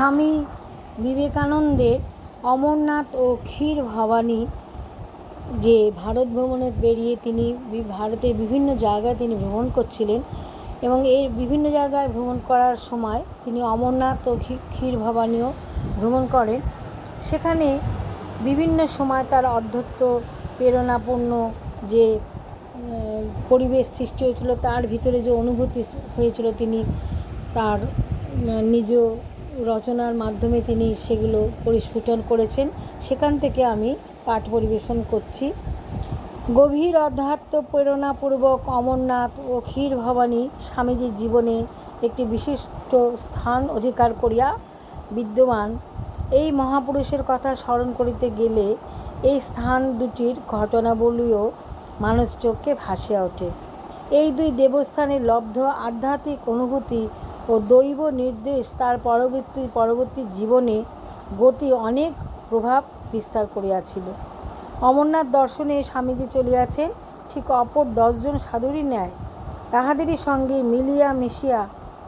স্বামী বিবেকানন্দের অমরনাথ ও ক্ষীর ভবানী যে ভারত ভ্রমণে বেরিয়ে তিনি ভারতের বিভিন্ন জায়গায় তিনি ভ্রমণ করছিলেন এবং এই বিভিন্ন জায়গায় ভ্রমণ করার সময় তিনি অমরনাথ ও ক্ষীর ভবানীও ভ্রমণ করেন। সেখানে বিভিন্ন সময় তার অধ্যত্ত প্রেরণাপূর্ণ যে পরিবেশ সৃষ্টি হয়েছিল, তার ভিতরে যে অনুভূতি হয়েছিল, তিনি তার নিজ রচনার মাধ্যমে তিনি সেগুলো পরিস্ফুটন করেছেন। সেখান থেকে আমি পাঠ পরিবেশন করছি। গভীর অধ্যাত্ম প্রেরণাপূর্বক অমরনাথ ও ক্ষীর ভবানী স্বামীজির জীবনে একটি বিশিষ্ট স্থান অধিকার করিয়া বিদ্যমান। এই মহাপুরুষের কথা স্মরণ করিতে গেলে এই স্থান দুটির ঘটনাবলীও মানুষ চোখে ভাসিয়া ওঠে। এই দুই দেবস্থানের লব্ধ আধ্যাত্মিক অনুভূতি ও দৈব নির্দেশ তার পরবর্তী জীবনে গতি অনেক প্রভাব বিস্তার করিয়াছিল। অমরনাথ দর্শনে স্বামীজি চলিয়াছেন ঠিক অপর 10 জন সাধুরই ন্যায়, তাহাদেরই সঙ্গে মিলিয়া মিশিয়া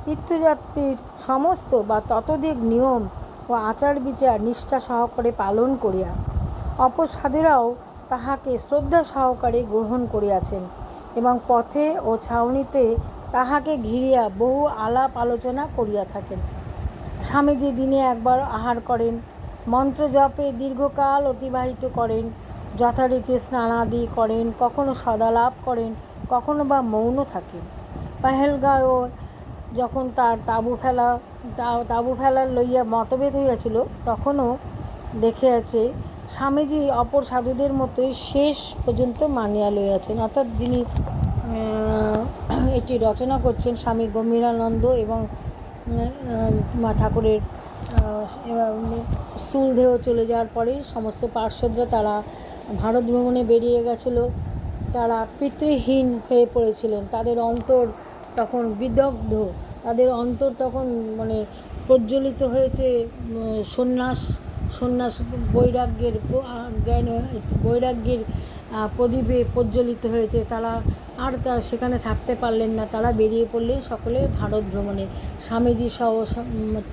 তীর্থযাত্রীর সমস্ত বা ততোধিক নিয়ম ও আচার বিচার নিষ্ঠা সহকারে পালন করিয়া অপর সাধুরাও তাহাকে শ্রদ্ধা সহকারে গ্রহণ করিয়াছেন এবং পথে ও ছাউনিতে তাহাকে ঘিরিয়া বহু আলাপ আলোচনা করিয়া থাকেন। স্বামীজি দিনে একবার আহার করেন, মন্ত্র জপে দীর্ঘকাল অতিবাহিত করেন, যথারীতি স্নানাদি করেন, কখনো সদালাপ করেন, কখনো বা মৌন থাকেন। পাহেলগাঁও যখন তার তাঁবু ফেলার লইয়া মতভেদ হইয়াছিল, তখনও দেখিয়াছে স্বামীজি অপর সাধুদের মতোই শেষ পর্যন্ত মানিয়া লইয়াছেন। অর্থাৎ যিনি এটি রচনা করছেন স্বামী গম্ভীরানন্দ এবং ঠাকুরের স্থূল দেহ চলে যাওয়ার পরে সমস্ত পার্শ্বদরা তারা ভারত ভ্রমণে বেরিয়ে গেছিল। তারা পিতৃহীন হয়ে পড়েছিলেন, তাদের অন্তর তখন বিদগ্ধ, তাদের অন্তর তখন প্রজ্বলিত হয়েছে সন্ন্যাস বৈরাগ্যের প্রদীপে প্রজ্বলিত হয়েছে। তারা আর সেখানে থাকতে পারলেন না, তারা বেরিয়ে পড়লেন সকলে ভারত ভ্রমণে। স্বামীজি সহ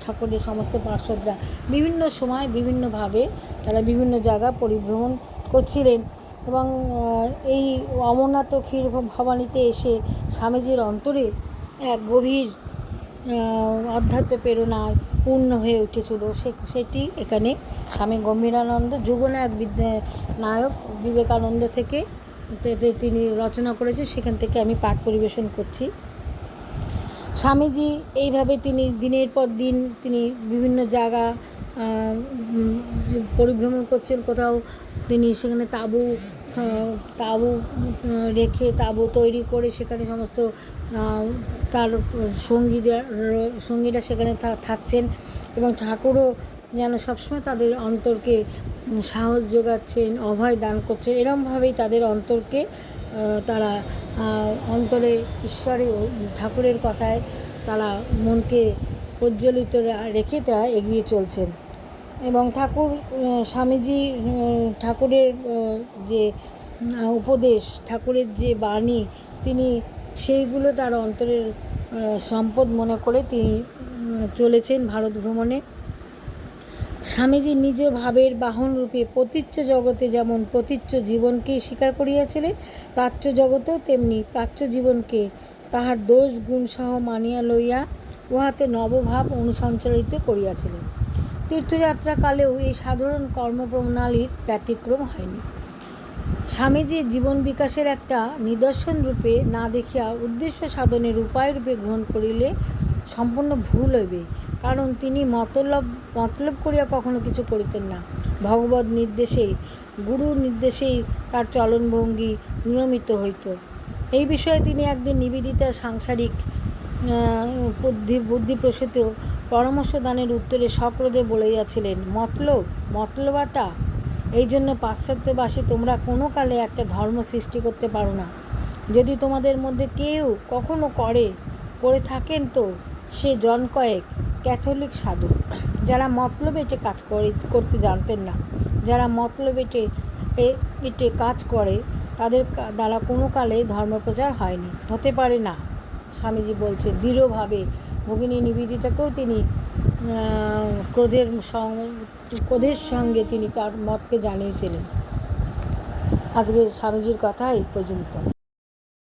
ঠাকুরের সমস্ত পার্শ্বদরা বিভিন্ন সময় বিভিন্নভাবে তারা বিভিন্ন জায়গা পরিভ্রমণ করছিলেন এবং এই অমরনাথ ক্ষীর ভবানীতে এসে স্বামীজির অন্তরে এক গভীর আধ্যাত্ম প্রেরণায় পূর্ণ হয়ে উঠেছিল। সেটি এখানে স্বামী গম্ভীরানন্দ যুগনায়ক নায়ক বিবেকানন্দ থেকে তিনি রচনা করেছেন, সেখান থেকে আমি পাঠ পরিবেশন করছি। স্বামীজি এইভাবে তিনি দিনের পর দিন তিনি বিভিন্ন জায়গা পরিভ্রমণ করছেন। কোথাও তিনি সেখানে তাঁবু রেখে তাঁবু তৈরি করে সেখানে সমস্ত তার সঙ্গীরা সেখানে থাকছেন এবং ঠাকুরও যেন সবসময় তাদের অন্তরকে সাহস যোগাচ্ছেন, অভয় দান করছেন। এরকমভাবেই তাদের অন্তরকে তারা অন্তরে ঈশ্বরে ঠাকুরের কথায় তারা মনকে প্রজ্বলিত রেখে তারা এগিয়ে চলছেন। এবং স্বামীজি ঠাকুরের যে উপদেশ, ঠাকুরের যে বাণী, তিনি সেইগুলো তার অন্তরের সম্পদ মনে করে তিনি চলেছেন ভারত ভ্রমণে। স্বামীজি নিজ ভাবের বাহনরূপে প্রতীচ্য জগতে যেমন প্রতীচ্য জীবনকে স্বীকার করিয়াছিলেন, প্রাচ্য জগতেও তেমনি প্রাচ্য জীবনকে তাহার দোষ গুণসহ মানিয়া লইয়া উহাতে নবভাব অনুসঞ্চারিত করিয়াছিলেন। তীর্থযাত্রাকালেও এই সাধারণ কর্মপ্রণালীর ব্যতিক্রম হয়নি। স্বামীজির জীবন বিকাশের একটা নিদর্শন রূপে না দেখিয়া উদ্দেশ্য সাধনের উপায় রূপে গ্রহণ করিলে সম্পূর্ণ ভুল হইবে, কারণ তিনি মতলব করিয়া কখনো কিছু করিতেন না। ভগবৎ নির্দেশেই, গুরুর নির্দেশেই তার চলনভঙ্গি নিয়মিত হইত। এই বিষয়ে তিনি একদিন নিবেদিতা সাংসারিক বুদ্ধিপ্রসূত পরামর্শদানের উত্তরে সক্রোধে বলিয়াছিলেন, মতলবাটা এই জন্য পাশ্চাত্যবাসী তোমরা কোনো কালে একটা ধর্ম সৃষ্টি করতে পারো না। যদি তোমাদের মধ্যে কেউ কখনো করে থাকেন তো সে জন কয়েক ক্যাথলিক সাধু, যারা মতলব এটে কাজ করতে জানতেন না। যারা মতলব এটে কাজ করে তাদের দ্বারা কোনো কালে ধর্মপ্রচার হয়নি, হতে পারে না। স্বামীজি বলছেন দৃঢ়ভাবে। ভগিনী নিবেদিতাকেও তিনি ক্রোধের সঙ্গে তিনি তার মতকে জানিয়েছিলেন। আজকে স্বামীজির কথা এই পর্যন্ত।